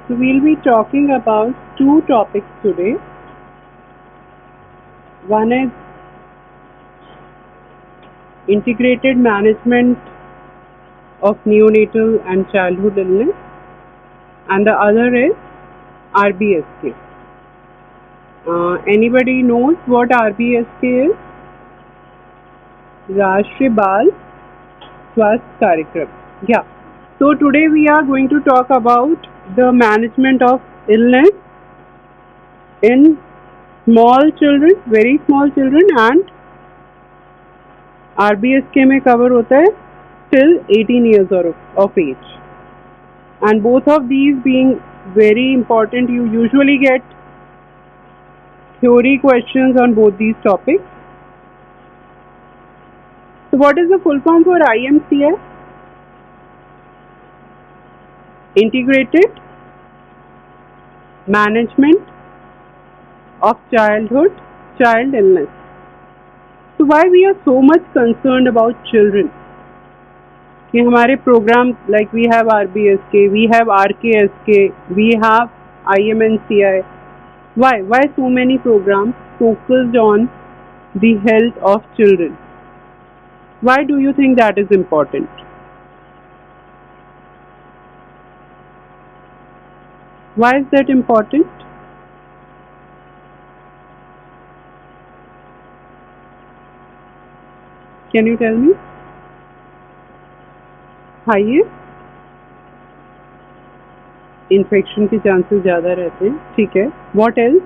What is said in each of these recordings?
So we'll be talking about two topics today. One is integrated management of neonatal and childhood illness, and the other is RBSK. Anybody knows what RBSK is? Rashtriya Bal Swasth Karyakram. Yeah. So today we are going to talk about the management of illness in small children, very small children, and RBSK में cover होता है till 18 years of age. And both of these being very important, you usually get theory questions on both these topics. So what is the full form for IMCI? Integrated Management of Child Illness. So why we are so much concerned about children? कि हमारे program like we have RBSK, we have RKSK, we have IMNCI. Why so many programs focused on the health of children? Why do you think that is important? Why is that important? Can you tell me? Higher infection के chances ज़्यादा रहते हैं. ठीक है. What else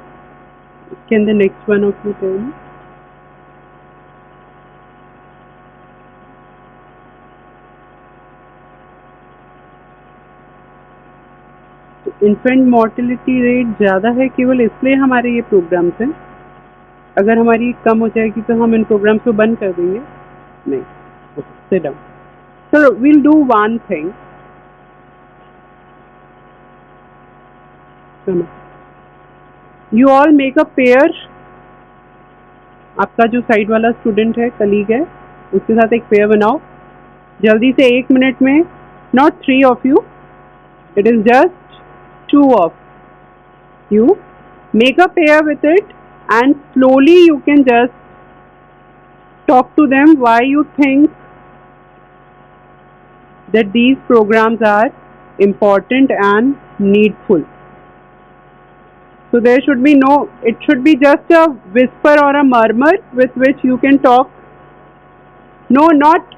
can the next one of you tell me? Infant mortality rate ज़्यादा है केवल इसलिए हमारे ये प्रोग्राम्स हैं. अगर हमारी कम हो जाएगी तो हम इन प्रोग्राम्स को बंद कर देंगे? नहीं. Sit down. So we'll do one thing. You all make a pair. आपका जो साइड वाला स्टूडेंट है, कलीग है, उसके साथ एक पेयर बनाओ. जल्दी से 1 मिनट में. Not 3 of you. It is just 2 of you. Make a pair with it, and slowly you can just talk to them why you think that these programs are important and needful. So there should be it should be just a whisper or a murmur with which you can talk. No, not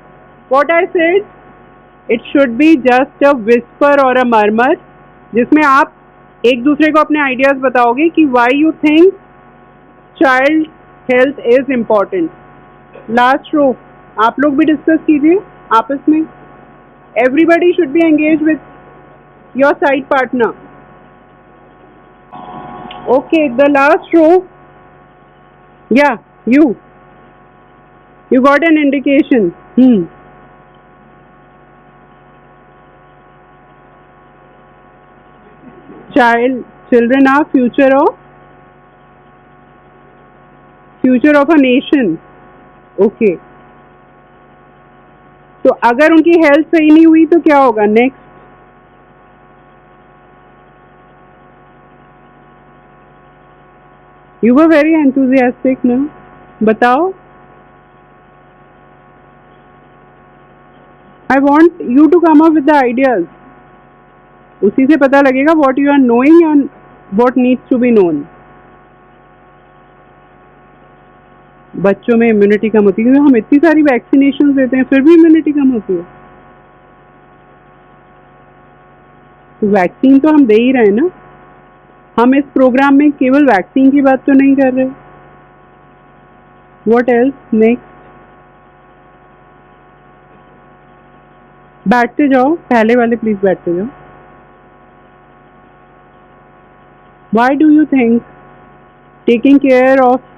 what I said. It should be just a whisper or a murmur जिसमें आप एक दूसरे को अपने ideas बताओगे कि why you think child health is important. Last row, आप लोग भी discuss कीजिए आपस में. Everybody should be engaged with your side partner. Okay, the last row. Yeah, you got an indication. Children are future of a nation. Okay. तो अगर उनकी health सही नहीं हुई तो क्या होगा next? You were very enthusiastic ना. बताओ. I want you to come up with the ideas. उसी से पता लगेगा what you are knowing and what needs to be known. बच्चों में इम्यूनिटी कम होती है क्योंकि हम इतनी सारी वैक्सीनेशन देते हैं फिर भी इम्यूनिटी कम होती है. तो वैक्सीन तो हम दे ही रहे हैं ना. हम इस प्रोग्राम में केवल वैक्सीन की बात तो नहीं कर रहे. What else next? बैठते जाओ. पहले वाले प्लीज बैठते जाओ. Why do you think taking care of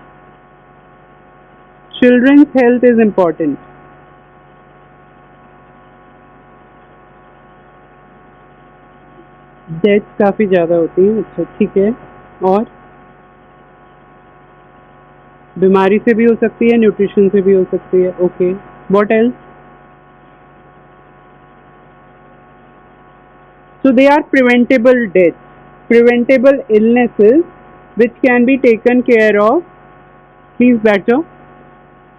children's health is important? Death काफ़ी ज़्यादा होती हैं. अच्छा ठीक है. और बीमारी से भी हो सकती है, न्यूट्रिशन से भी हो सकती है. Okay. What else? So they are preventable deaths. preventable illnesses which can be taken care of. Please back up.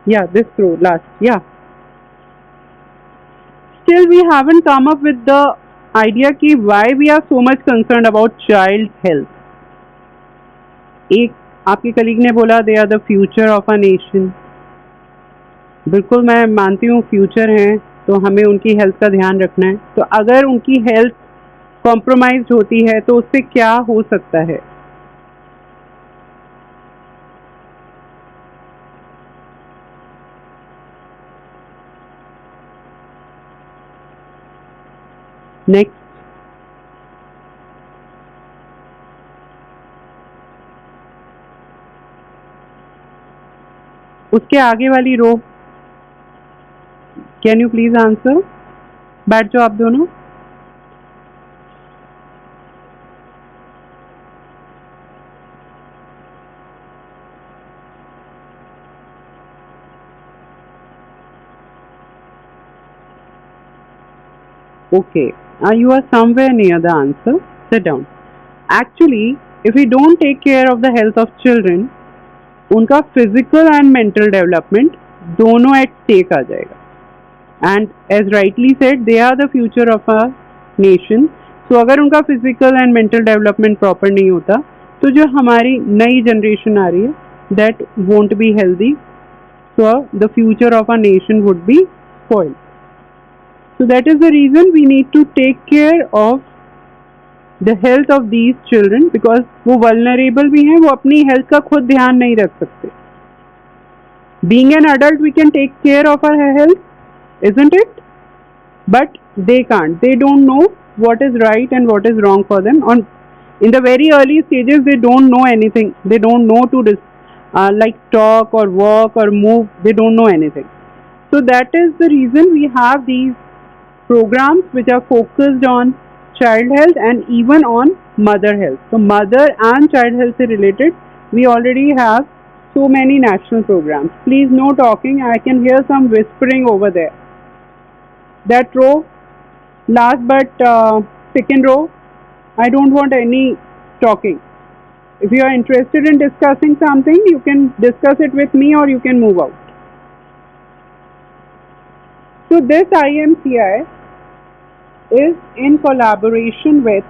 Yeah, this row last. Yeah. Still, we haven't come up with the idea कि why we are so much concerned about child health. एक आपके colleague ने बोला they are the future of a nation. बिल्कुल मैं मानती हूँ future हैं तो हमें उनकी हेल्थ का ध्यान रखना है. तो अगर उनकी हेल्थ कॉम्प्रोमाइज होती है तो उससे क्या हो सकता है. नेक्स्ट. उसके आगे वाली row. Can you please answer. बैठ जाओ आप दोनों. Okay, you are somewhere near the answer. Sit down. Actually, if we don't take care of the health of children, उनका फिजिकल एंड मेंटल डेवलपमेंट दोनों एट टेक आ जाएगा. And as rightly said they are the future of a nation. So अगर उनका physical and mental development proper नहीं होता तो जो हमारी नई जनरेशन आ रही है that won't be healthy. So the future of a nation would be spoiled. So that is the reason we need to take care of the health of these children because वो vulnerable भी हैं. वो अपनी health का खुद ध्यान नहीं रख सकते. Being an adult we can take care of our health, isn't it? But they can't. They don't know what is right and what is wrong for them. In the very early stages they don't know anything. They don't know to like talk or walk or move. They don't know anything. So that is the reason we have these programs which are focused on child health and even on mother health. So mother and child health से related we already have so many national programs. Please no talking. I can hear some whispering over there. That row, last but second row, I don't want any talking. If you are interested in discussing something, you can discuss it with me or you can move out. So this IMCI is in collaboration with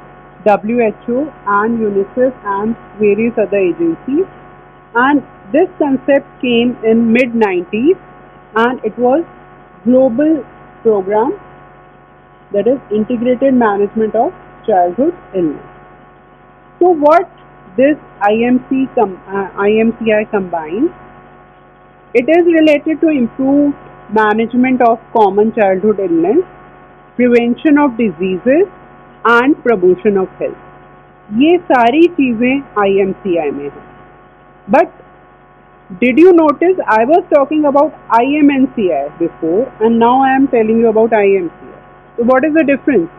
WHO and UNICEF and various other agencies, and this concept came in mid-90s and it was global program, that is integrated management of childhood illness. So what this IMCI combines, it is related to improved management of common childhood illness, prevention of diseases and promotion of health. ये सारी चीजें IMCI में हैं. But did you notice I was talking about IMNCI before and now I am telling you about IMCI. So what is the difference?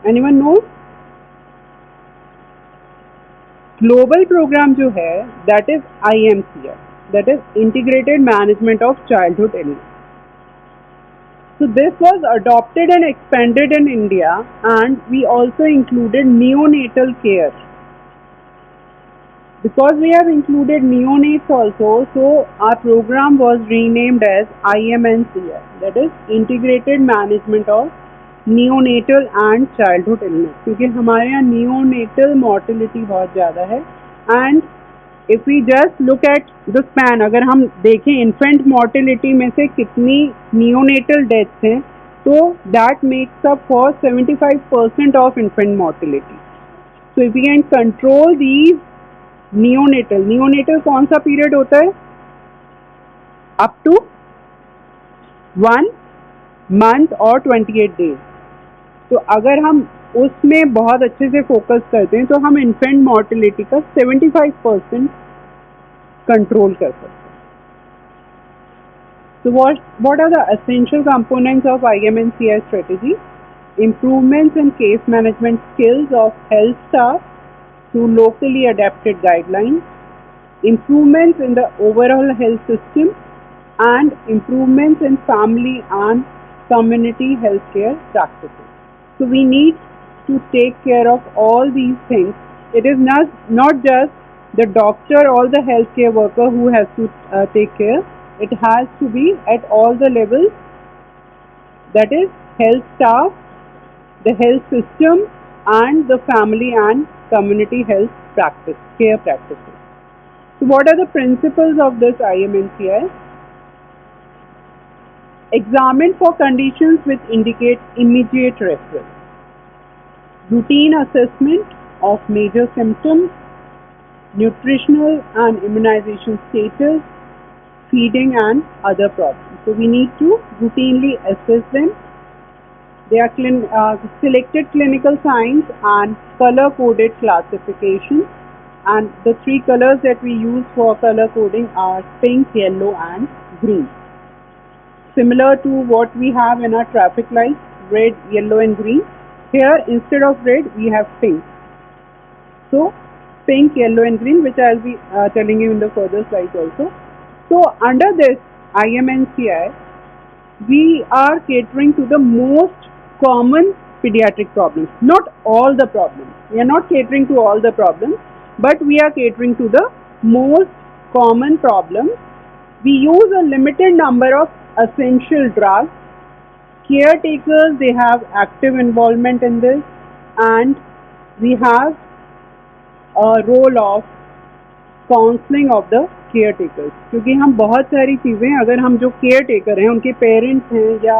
Anyone knows? Global program जो है that is IMCI, that is Integrated Management of Childhood Illness. So this was adopted and expanded in India and we also included neonatal care. Because we have included neonates also, so our program was renamed as IMNCI, that is Integrated Management of Neonatal and Childhood Illness. क्योंकि हमारे यहाँ neonatal mortality बहुत ज़्यादा है and if we just look at the span, अगर हम देखें infant mortality में से कितनी neonatal deaths हैं तो that makes up for 75% of infant mortality. So if we can control these neonatal कौन सा पीरियड होता है? अप टू 1 month और 28 days. तो अगर हम उसमें बहुत अच्छे से फोकस करते हैं तो हम इन्फेंट मॉर्टिलिटी का 75% कंट्रोल कर सकते हैं. So what are the essential components of IMNCI strategy? Improvements in case management skills of health staff through locally adapted guidelines, improvements in the overall health system, and improvements in family and community healthcare practices. So we need to take care of all these things. It is not just the doctor or the healthcare worker who has to take care. It has to be at all the levels, that is health staff, the health system, and the family and community health care practices. So what are the principles of this IMNCI? Examine for conditions which indicate immediate referral. Routine assessment of major symptoms, nutritional and immunization status, feeding and other problems. So we need to routinely assess them. They are selected clinical signs and color-coded classification. And the three colors that we use for color coding are pink, yellow and green. Similar to what we have in our traffic lights, red, yellow and green. Here instead of red we have pink. So pink, yellow and green, which I'll be telling you in the further slides also. So under this IMNCI, we are catering to the most common pediatric problems. Not all the problems. We are not catering to all the problems, but we are catering to the most common problems. We use a limited number of essential drugs. Caretakers, they have active involvement in this, and we have a role of counselling of the care takers, क्योंकि हम बहुत सारी चीज़ें, अगर हम जो care taker हैं उनके पेरेंट्स हैं या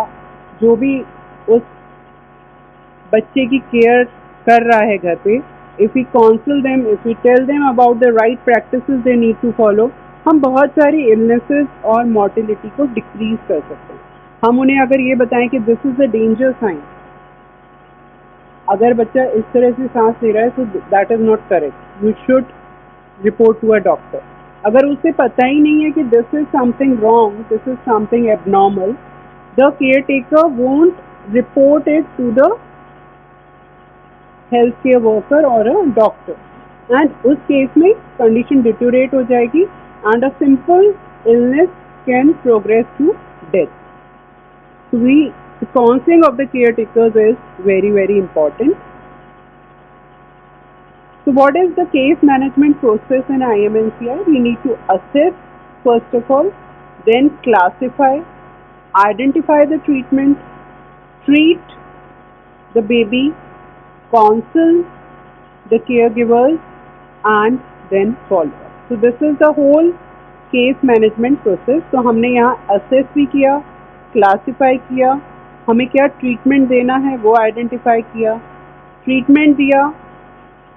जो भी उस बच्चे की केयर कर रहा है घर पे, if we counsel them, if we tell them about the right practices they need to follow, हम बहुत सारी इलनेसेस और मॉर्टिलिटी को डिक्रीज कर सकते हैं. हम उन्हें अगर ये बताएं कि this is the danger sign, अगर बच्चा इस तरह से सांस ले रहा है तो that is not correct, you should report to a doctor. अगर उसे पता ही नहीं है कि this is something wrong, this is something abnormal, the caretaker won't report it to the health care worker और अ डॉक्टर, एंड उस case में कंडीशन डिटोरेट हो जाएगी and a simple illness can progress to death. So the counseling of the caretakers is very, very important. So what is the case management process in IMNCI? We need to assess first of all, then classify, identify the treatment, treat the baby, counsel the caregivers, and then follow up. So this is the whole case management process. तो हमने यहाँ assess भी किया, classify किया, हमें क्या treatment देना है वो आइडेंटिफाई किया, ट्रीटमेंट दिया,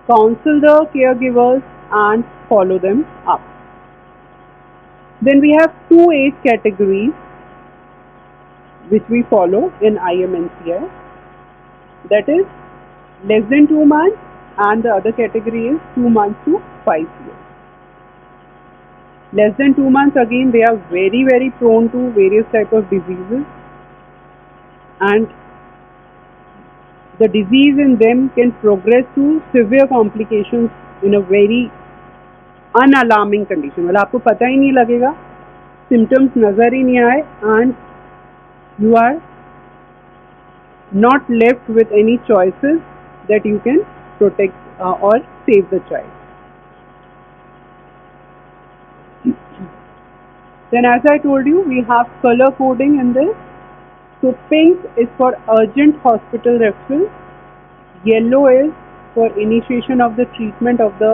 counsel the caregivers and follow them up. Then we have two age categories which we follow in IMNCI, that is less than 2 months and the other category is 2 months to 5 years. Less than 2 months, again they are very, very prone to various type of diseases, and the disease in them can progress to severe complications in a very unalarming condition. मतलब आपको पता ही नहीं लगेगा, symptoms नज़र ही नहीं आए, and you are not left with any choices that you can protect or save the child. Then as I told you, we have color coding in this. So pink is for urgent hospital referral, yellow is for initiation of the treatment of the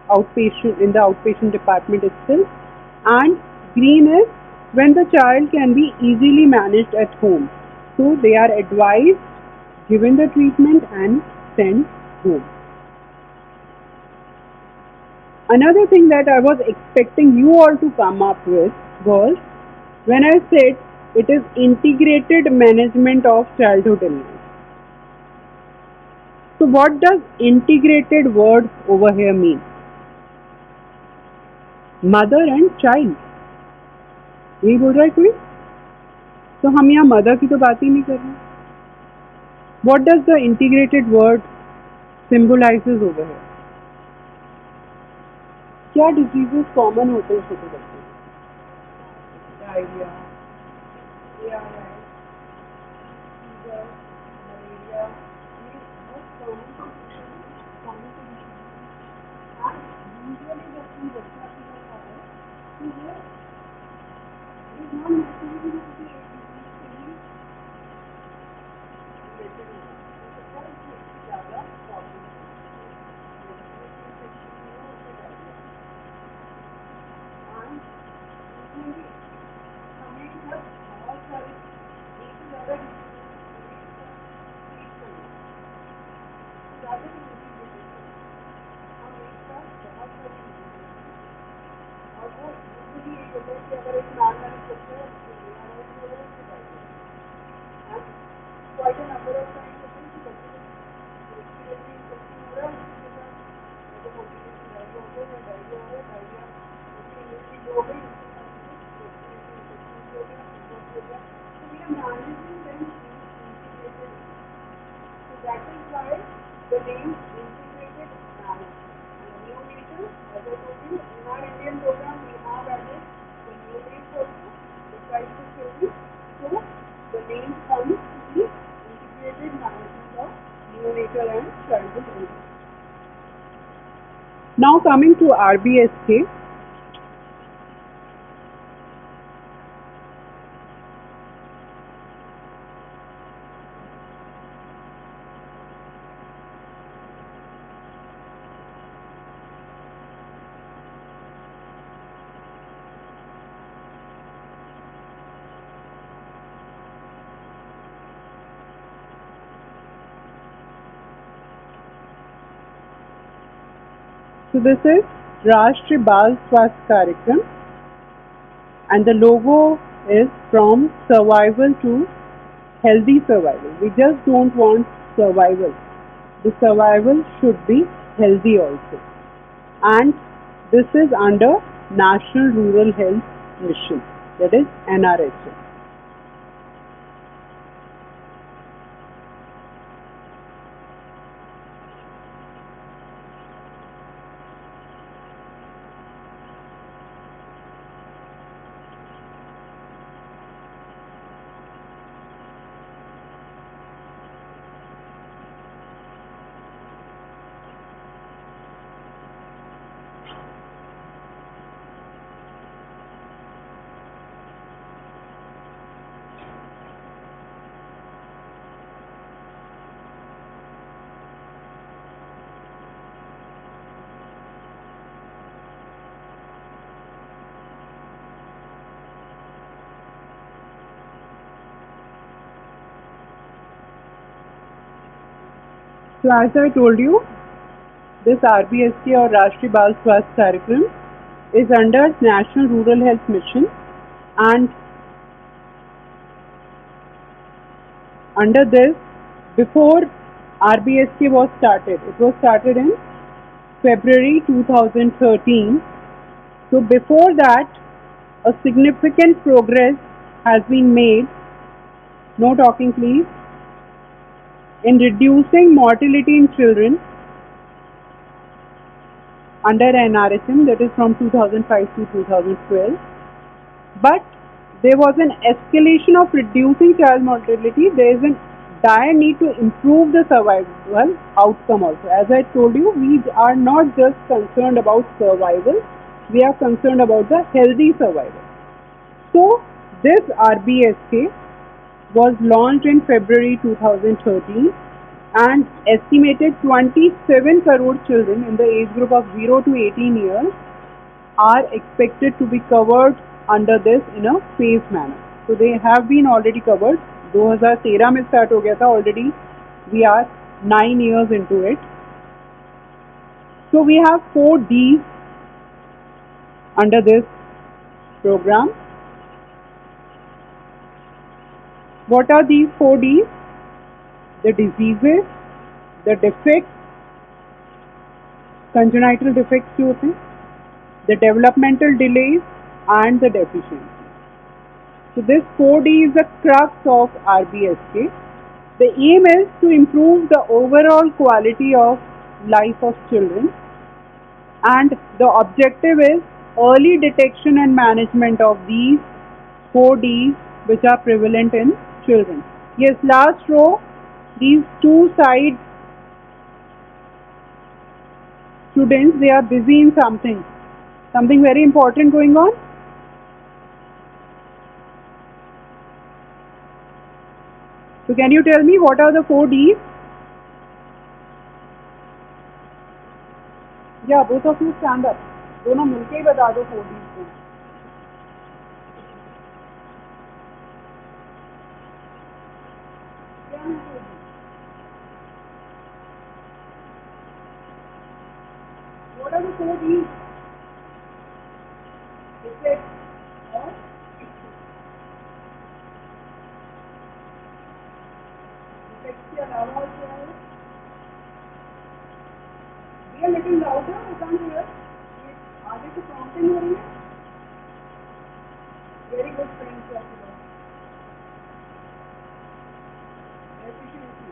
outpatient in the outpatient department itself, and green is when the child can be easily managed at home. So they are advised, given the treatment and sent home. Another thing that I was expecting you all to come up with was when I said it is integrated management of childhood illness. So what does integrated word over here mean? Mother and child. यही बोल रहा है कोई? तो हम यहाँ mother की तो बात ही नहीं कर रहे. What does the integrated word symbolizes over here? क्या डिजीजेस कॉमन होते हैं छोटे बच्चों में? Diarrhoea, ARI, fever, malaria, Now coming to RBSK. So this is Rashtriya Bal Swasthya Karyakram, and the logo is from survival to healthy survival. We just don't want survival. The survival should be healthy also. And this is under National Rural Health Mission, that is NRHM. So as I told you, this RBSK or Rashtriya Bal Swasthya Karyakram is under National Rural Health Mission, and under this, before RBSK was started, it was started in February 2013. So before that, a significant progress has been made, no talking please, in reducing mortality in children under NRHM, that is from 2005 to 2012. But there was an escalation of reducing child mortality. There is a dire need to improve the survival outcome also. As I told you, we are not just concerned about survival, we are concerned about the healthy survival. So this RBSK was launched in February 2013, and estimated 27 crore children in the age group of 0 to 18 years are expected to be covered under this in a phased manner. So they have been already covered. 2013 में start हो गया था, already we are 9 years into it. So we have 4 Ds under this program. What are these 4 Ds? The diseases, the defects, congenital defects जो होते हैं, the developmental delays and the deficiencies. So this 4D is the crux of RBSK. The aim is to improve the overall quality of life of children, and the objective is early detection and management of these 4Ds which are prevalent in children. Yes, last row, these two side students, they are busy in something. Something very important going on? So can you tell me what are the 4 Ds? Yeah, both of you stand up. दोनों मिलके ही बता दो 4 Ds को. क्या है 4 D? What are the 4 Ds? Effect और effect के अलावा और क्या है? Be a little louder, I can't hear. आगे से prompting हो रही है. Very good friends of yours. Efficiency.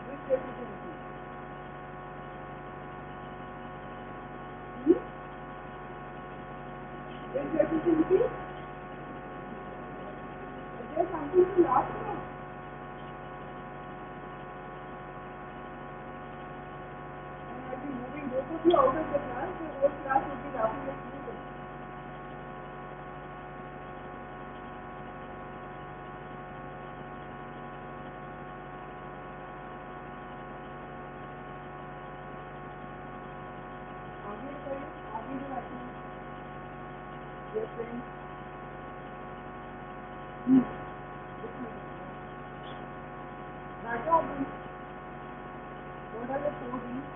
Which efficiency? Which efficiency? Is there something to laugh about? And I'll be moving both of you out of the class, the whole class will be laughing at you. आगे बताइए, आगे जो आते हैं, your friends. बैठो अभी. What are the 4 Ds?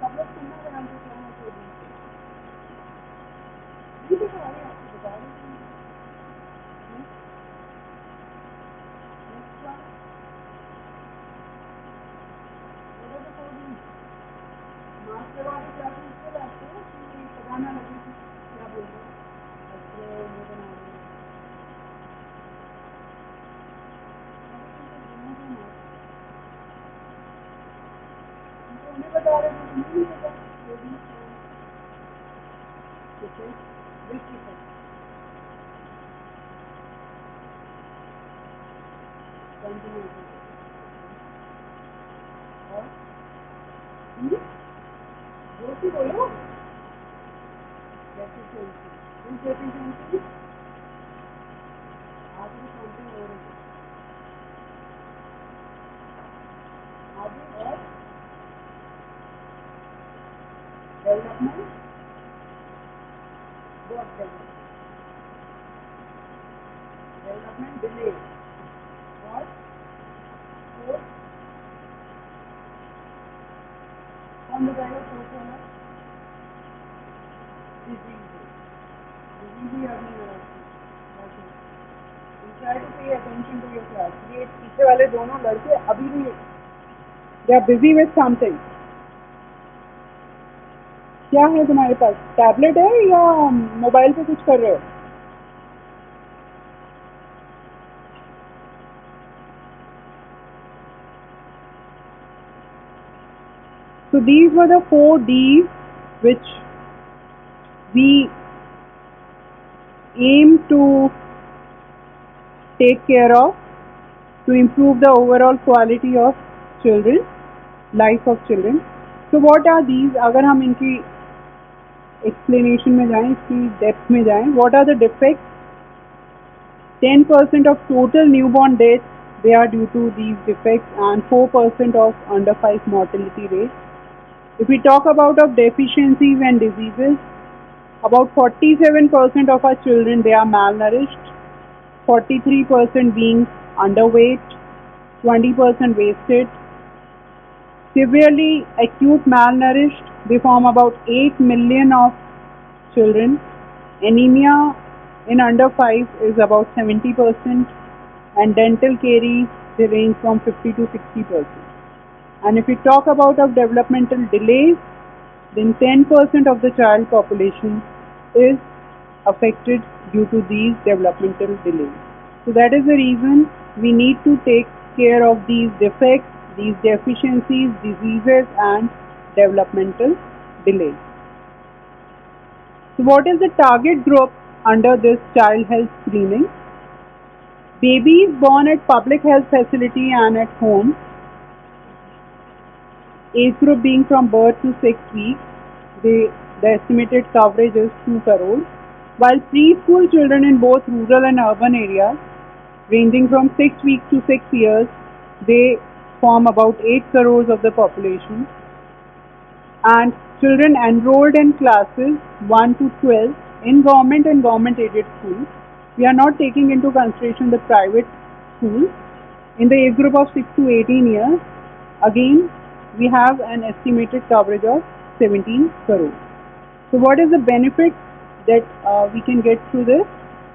सब लोग सुनना ध्यान से क्या है 4 Ds. नहीं बता रहे, आपको बता रहे हैं. Next one. What are the 4 Ds? Mask लगा के क्या पूछते हैं आपको कि पता ना लगे कि क्या बोल रहे हैं. अच्छे वो बना रहे हैं. उन्हें बता रहे हैं, तुम्हें नहीं पता. ठीक है. Which effect? Continuity. और जोर से बोलो. Efficiency. Which efficiency? आगे something हो रही है. आगे और development. What development? Development delay. What? Fourth. कौन बताएगा फोर्थ वाला? Disease. Disease ही अभी हो रहा है. Try to pay attention to your class. ये पीछे वाले दोनों लड़के अभी भी they are busy with something. क्या है तुम्हारे पास? टैबलेट है या मोबाइल पे कुछ कर रहे हो? So these were the 4 Ds which we aim to take care of to improve the overall quality of children, life of children. So what are these? अगर हम इनकी explanation में जाएं, इसकी depth में जाएं, what are the defects? 10% of total newborn deaths, they are due to these defects, and 4% of under 5 mortality rate. If we talk about of deficiencies and diseases, about 47% of our children, they are malnourished, 43% being underweight, 20% wasted. Severely acute malnourished, they form about 8 million of children. Anemia in under 5 is about 70%, and dental caries, they range from 50 to 60%. And if we talk about of developmental delays, then 10% of the child population is affected due to these developmental delays. So that is the reason we need to take care of these defects, these deficiencies, diseases and developmental delays. So what is the target group under this child health screening? Babies born at public health facility and at home. age group being from birth to 6 weeks, the estimated coverage is 2 crores, while preschool children in both rural and urban areas, ranging from 6 weeks to 6 years, they form about 8 crores of the population, and children enrolled in classes 1 to 12 in government and government aided schools. We are not taking into consideration the private schools. In the age group of 6 to 18 years, again, we have an estimated coverage of 17 crores. So what is the benefit that we can get through this?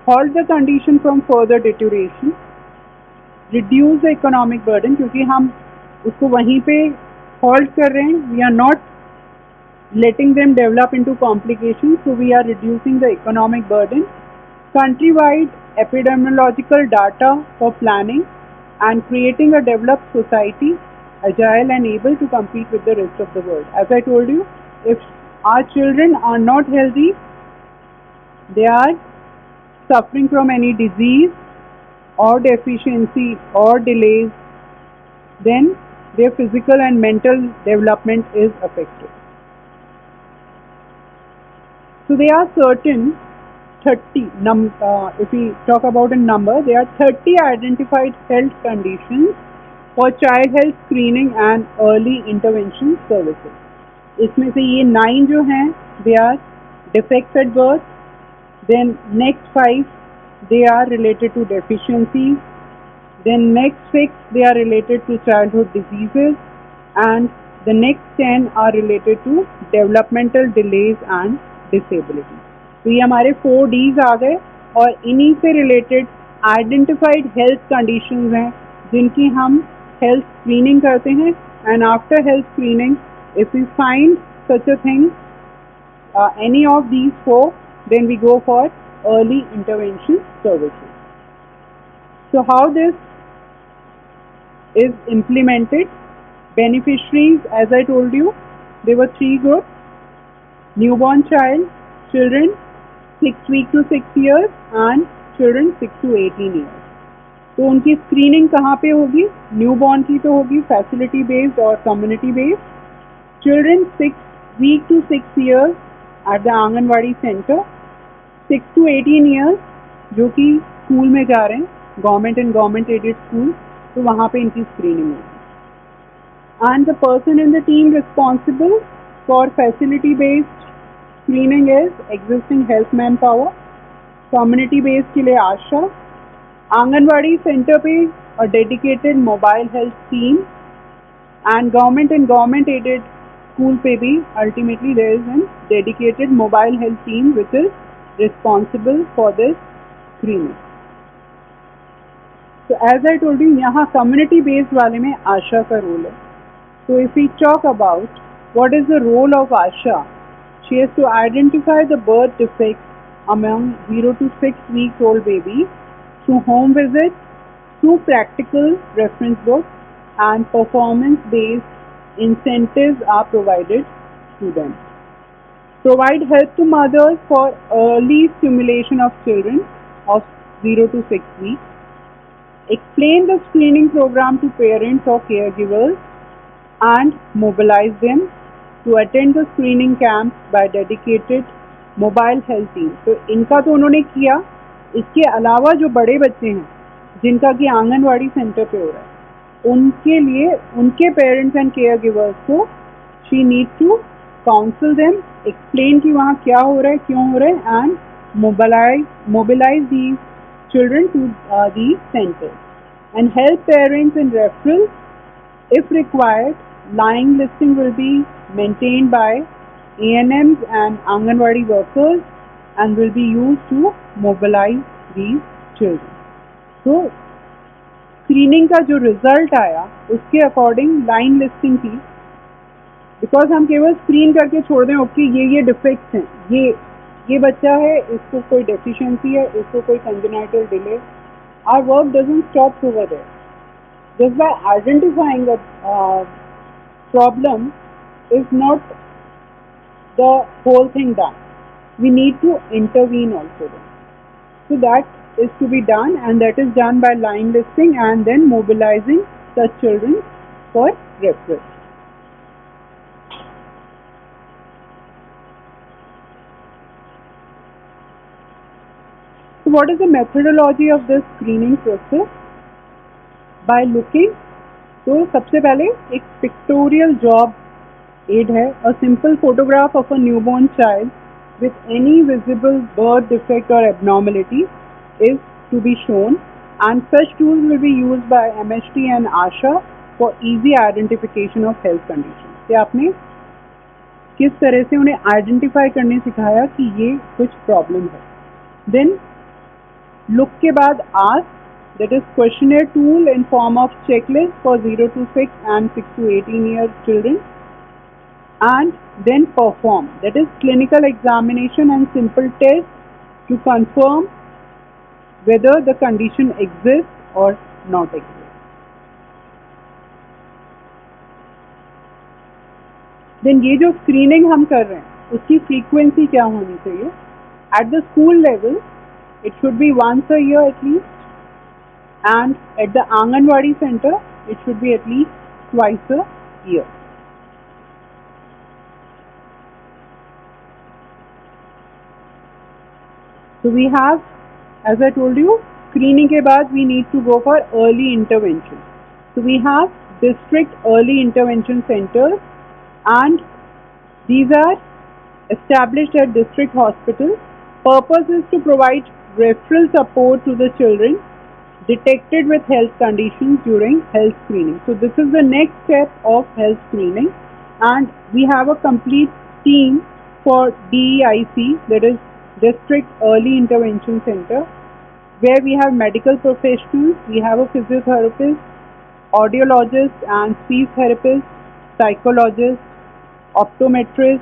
Halt the condition from further deterioration, reduce the economic burden, क्योंकि हम उसको वहीं पे halt कर रहे हैं, we are not letting them develop into complications, so we are reducing the economic burden. Countrywide epidemiological data for planning and creating a developed society, agile and able to compete with the rest of the world. As I told you, if our children are not healthy, they are suffering from any disease or deficiency or delays, then their physical and mental development is affected. So there are certain 30, if we talk about a number, there are 30 identified health conditions for child health screening and early intervention services. इसमें से ये 9 जो हैं, they are defects at birth, then next 5 they are related to deficiencies, then next 6 they are related to childhood diseases, and the next 10 are related to developmental delays and disability. तो ये हमारे 4 Ds आ गए और इन्हीं से related identified health conditions हैं जिनकी हम हेल्थ स्क्रीनिंग करते हैं, and after health screening if we find such a thing any of these 4, then we go for early intervention services. So how this is implemented? Beneficiaries, as I told you, there were 3 groups: newborn child, children 6 weeks to 6 years, and children 6 to 18 years. तो उनकी screening कहाँ पे होगी? Newborn की तो होगी facility based और community based. Children 6 weeks to 6 years at the anganwadi centre, 6 to 18 years जो कि स्कूल में जा रहे हैं, government and government aided school, तो वहाँ पे इनकी स्क्रीनिंग होगी. And the person in the team responsible for facility based screening is existing health manpower. Community based के लिए आशा, आंगनवाड़ी सेंटर पे a dedicated mobile health team, and government aided school पे भी ultimately there is a dedicated mobile health team which is responsible for this screening. So as I told you, यहाँ community based वाले में आशा का role है. So if we talk about what is the role of ASHA, she has to identify the birth defects among 0 to 6 weeks old babies through home visits, through practical reference books, and performance-based incentives are provided to them. Provide help to mothers for early stimulation of children of 0 to 6 weeks. Explain the screening program to parents or caregivers and mobilize them to attend the screening camps by dedicated mobile health team. तो इनका तो उन्होंने किया, इसके अलावा जो बड़े बच्चे हैं जिनका कि आंगनवाड़ी सेंटर पे हो रहा है, उनके लिए उनके पेरेंट्स एंड केयर गिवर्स को she need to counsel them, explain कि वहाँ क्या हो रहा है, क्यों हो रहा है, and mobilize these children to these centers and help parents in referral. If required, lying listing will be maintained by ANMs and Anganwadi workers and will be used to mobilize these children. So, screening का जो result आया उसके according line listing की, because हम केवल screen करके छोड़ दें ओके ये डिफेक्ट्स हैं, ये बच्चा है, इसको कोई डेफिशिएंसी है, इसको कोई congenital delay, our work doesn't stop over there. Just by identifying a problem is not the whole thing done. We need to intervene also. So that is to be done, and that is done by line listing and then mobilizing such children for referral. what is the methodology of this screening process? By looking, तो सबसे पहले एक pictorial job aid है, a simple photograph of a newborn child with any visible birth defect or abnormality is to be shown, and such tools will be used by MHT and ASHA for easy identification of health conditions. ये आपने किस तरह से उन्हें identify करने सिखाया कि ये कुछ प्रॉब्लम है. देन लुक के बाद ask, that is questionnaire tool in form of checklist for 0 to 6 and 6 to 18 year children, and then perform, that is clinical examination and simple test to confirm whether the condition exists or not exists. Then ये जो screening हम कर रहे हैं उसकी frequency क्या होनी चाहिए? At the school level it should be once a year at least, and at the Anganwadi center it should be at least twice a year. So we have, as I told you, screening के बाद we need to go for early intervention. So we have district early intervention centers, and these are established at district hospitals. Purpose is to provide referral support to the children detected with health conditions during health screening. So this is the next step of health screening, and we have a complete team for DEIC, that is District Early Intervention Center, where we have medical professionals, we have a physiotherapist, audiologist and speech therapist, psychologist, optometrist.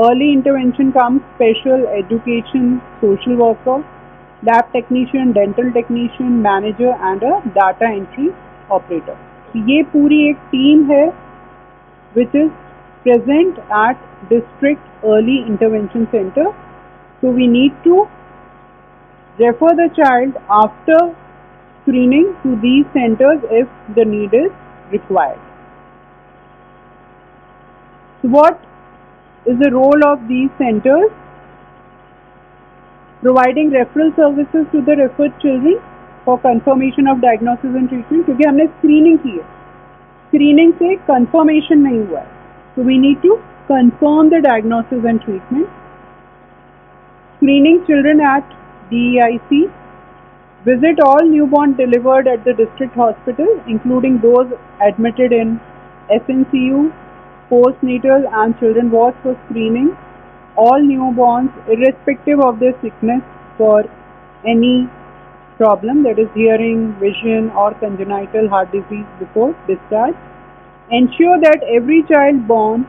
Early intervention comes special education, social worker, lab technician, dental technician, manager and a data entry operator. ये पूरी एक team है which is present at district early intervention center. So we need to refer the child after screening to these centers if the need is required. So what is the role of these centers? Providing referral services to the referred children for confirmation of diagnosis and treatment. क्योंकि हमने screening की है, screening से confirmation नहीं हुआ है, so we need to confirm the diagnosis and treatment. Screening children at DEIC. Visit all newborn delivered at the district hospital, including those admitted in SNCU, postnatal and children wards for screening. All newborns, irrespective of their sickness, for any problem, that is hearing, vision or congenital heart disease, before discharge. Ensure that every child born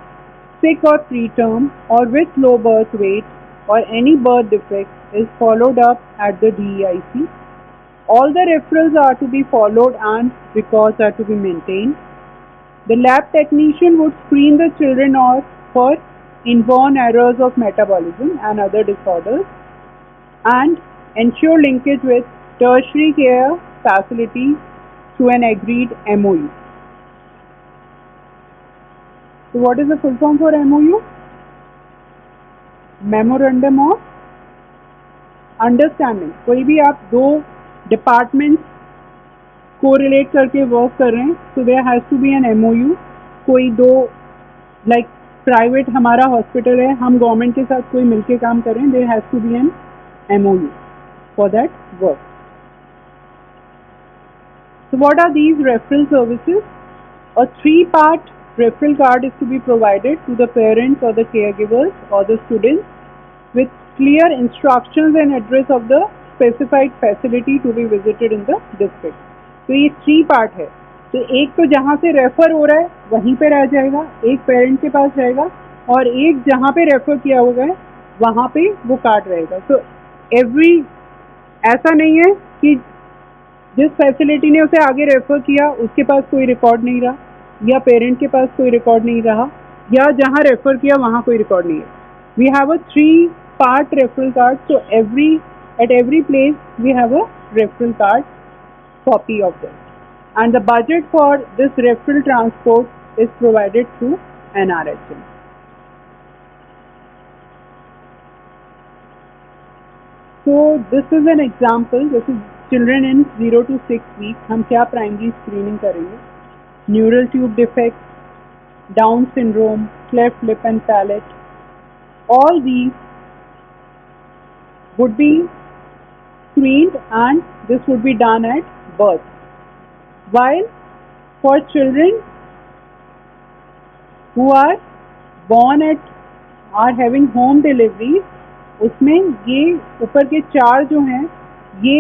sick or preterm or with low birth weight or any birth defect is followed up at the DEIC. All the referrals are to be followed and records are to be maintained. The lab technician would screen the children for inborn errors of metabolism and other disorders, and ensure linkage with tertiary care facilities through an agreed MOU. So what is the full form for MOU? Memorandum of Understanding. कोई भी आप दो departments correlate करके work कर रहे हैं, so there has to be an MOU. कोई दो like प्राइवेट हमारा हॉस्पिटल है, हम गवर्नमेंट के साथ कोई मिलके काम कर रहे हैं, there has to be an MOU for that work. So what are these referral services? A 3-part referral card is to be provided to the parents or the caregivers or the students with clear instructions and address of the specified facility to be visited in the district. तो ये 3 part है. तो एक तो जहाँ से refer हो रहा है वहीं पे रह जाएगा, एक पेरेंट के पास रहेगा, और एक जहाँ पे रेफर किया होगा है वहाँ पे वो कार्ड रहेगा. सो एवरी, ऐसा नहीं है कि जिस फैसिलिटी ने उसे आगे रेफर किया उसके पास कोई रिकॉर्ड नहीं रहा, या पेरेंट के पास कोई रिकॉर्ड नहीं रहा, या जहाँ रेफर किया वहाँ कोई रिकॉर्ड नहीं है. We have a 3-part referral card. So at every place we have a referral card copy of this, and the budget for this referral transport is provided through NRHM. So this is an example. This is children in 0 to 6 weeks. हम क्या primary screening करेंगे? Neural tube defect, down syndrome, cleft lip and palate, all these would be screened and this would be done at birth. While for children who are born at are having home delivery, उसमें ये ऊपर के 4 जो हैं ये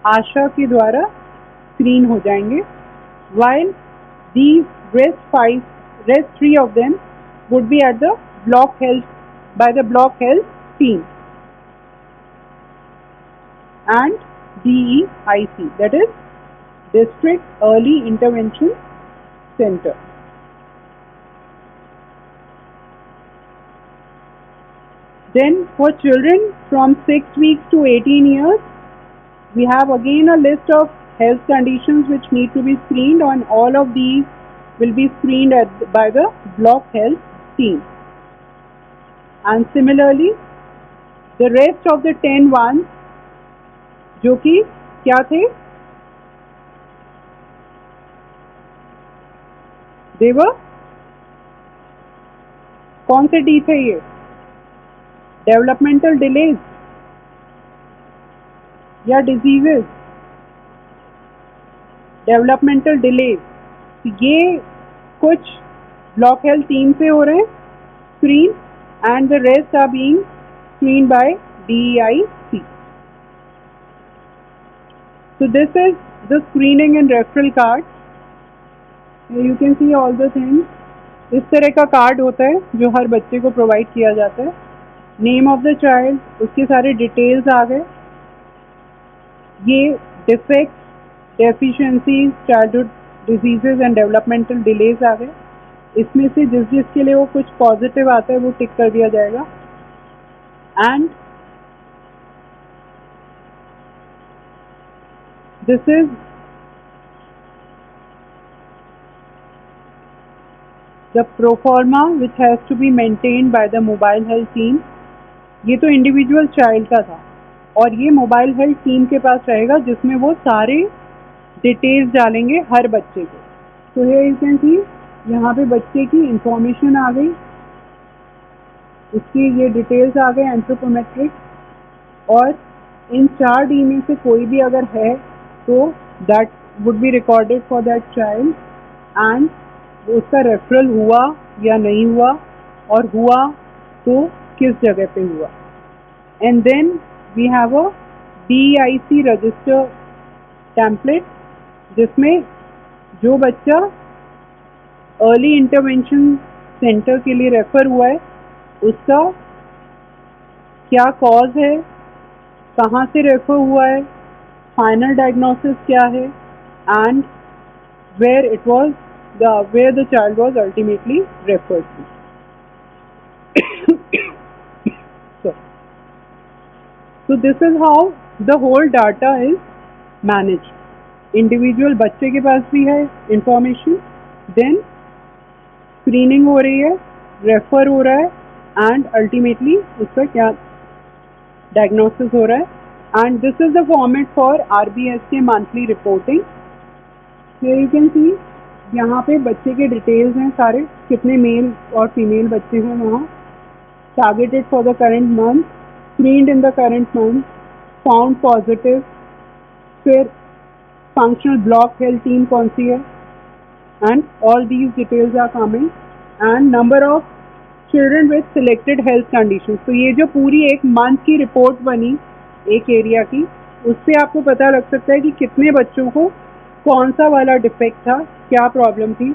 आशा के द्वारा screen हो जाएंगे. While these rest 3 of them would be at the block health by the block health team and DEIC, that is District Early Intervention Center. Then for children from 6 weeks to 18 years, we have again a list of health conditions which need to be screened, and all of these will be screened by the block health team. And similarly, the rest of the 10 ones, जो कि क्या थे? They were, कौन से D थे ये? Developmental delays या diseases? Developmental delays. ये कुछ ब्लॉक हेल्थ टीम से हो रहे हैं screen and the rest are being screened by DEIC. So this is the screening and referral card. You can see all the things. इस तरह का कार्ड होता है जो हर बच्चे को प्रोवाइड किया जाता है. नेम ऑफ द चाइल्ड, उसके सारे डिटेल्स आ गए. ये defect, deficiencies, childhood diseases and developmental delays आ गए. इसमें से जिसके लिए वो कुछ पॉजिटिव आता है वो टिक कर दिया जाएगा. And this is the proforma which has to be maintained by the mobile health team. ये तो इंडिविजुअल चाइल्ड का था और ये मोबाइल हेल्थ टीम के पास रहेगा जिसमें वो सारे डिटेल्स डालेंगे हर बच्चे को. तो हियर यू कैन सी, यहाँ पे बच्चे की इंफॉर्मेशन आ गई, उसकी ये डिटेल्स आ गए एंथ्रोपोमेट्रिक, और इन 4 डी में से कोई भी अगर है तो that would be recorded for that child and उसका रेफरल हुआ या नहीं हुआ, और हुआ तो किस जगह पे हुआ. And then we have a DEIC register template जिसमें जो बच्चा अर्ली इंटरवेंशन सेंटर के लिए रेफ़र हुआ है उसका क्या कॉज है, कहाँ से रेफ़र हुआ है, फाइनल डायग्नोसिस क्या है, and where the child was ultimately referred to. So this is how the whole data is managed. Individual बच्चे के पास भी है इंफॉर्मेशन, देन स्क्रीनिंग हो रही है, रेफर हो रहा है, एंड अल्टीमेटली उसका क्या डायग्नोसिस हो रहा है. And this is the format for RBS के monthly reporting. Here you can see, यहाँ पे बच्चे के डिटेल्स हैं सारे, कितने मेल और फीमेल बच्चे हैं वहाँ, targeted for the current month, screened in the current month, found positive, फिर फंक्शनल ब्लॉक हेल्थ टीम कौन सी है, and all these details are coming, and number of children with selected health conditions. तो ये जो पूरी एक मंथ की रिपोर्ट बनी एक एरिया की, उससे आपको पता लग सकता है कि कितने बच्चों को कौन सा वाला डिफेक्ट था, क्या प्रॉब्लम थी,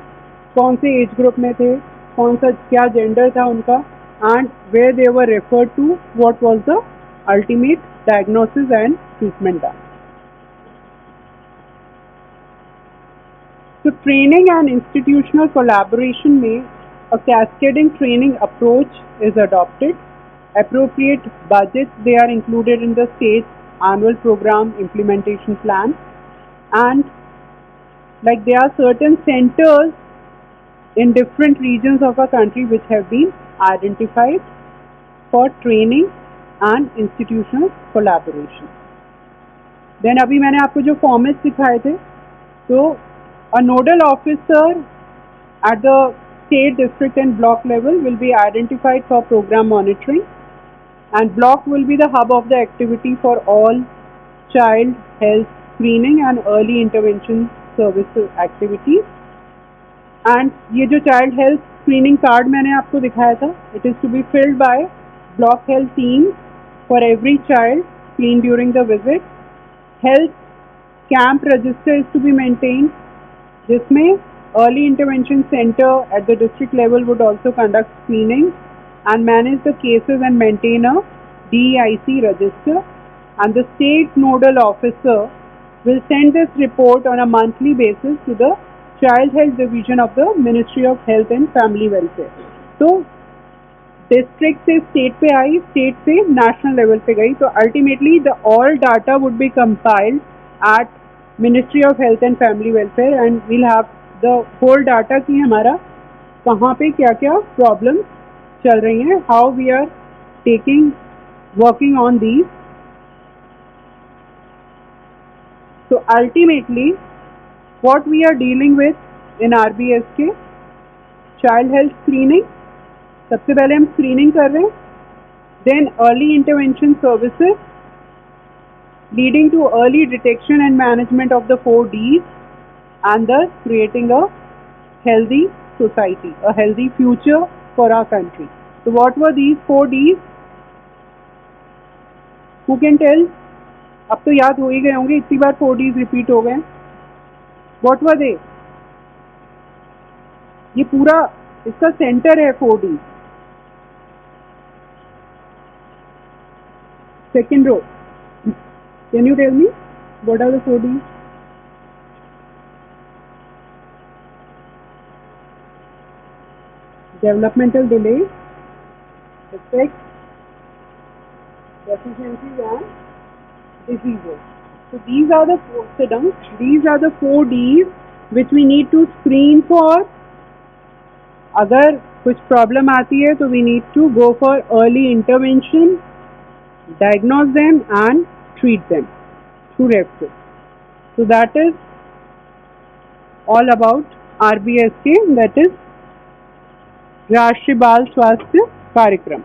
कौन से एज ग्रुप में थे, कौन सा क्या जेंडर था उनका, and where they were referred to, what was the ultimate diagnosis and treatment done. So training and institutional collaboration में a cascading training approach is adopted. Appropriate budgets, they are included in the state's annual program implementation plan, and like there are certain centers in different regions of our country which have been identified for training and institutional collaboration. Then अभी मैंने आपको जो formats दिखाए थे, तो a nodal officer at the state, district and block level will be identified for program monitoring, and block will be the hub of the activity for all child health screening and early intervention services activities. And ये जो child health screening card मैंने आपको दिखाया था, it is to be filled by block health team for every child screen during the visit. Health camp register is to be maintain, जिसमें early intervention centre at the district level would also conduct screening and manage the cases and maintain a DEIC register, and the state nodal officer will send this report on a monthly basis to the Child Health Division of the Ministry of Health and Family Welfare. तो district से state पे आई, state से national level पे गई, तो ultimately the all data would be compiled at ministry of health and family welfare, and we'll have the whole data कि हमारा कहाँ पे क्या क्या प्रॉब्लम चल रही हैं, how we are taking working on these. So ultimately what we are dealing with in RBSK, child health screening, सबसे पहले हम स्क्रीनिंग कर रहे हैं, then early intervention services leading to early detection and management of the 4 Ds, and thus creating a healthy society, a healthy future for our country. So what were these 4 Ds? Who can tell? अब तो याद हो ही गए होंगे, इतनी बार 4 Ds repeat हो गए. What were they? ये पूरा इसका सेंटर है 4 Ds. Second row. Can you tell me what are the 4 Ds? Developmental delay, defects, deficiencies and diseases. So these are the these are the 4 Ds which we need to screen for. अगर कुछ problem आती है तो we need to go for early intervention, diagnose them and treat them through referral. So that is all about RBSK, that is राष्ट्रीय बाल स्वास्थ्य कार्यक्रम.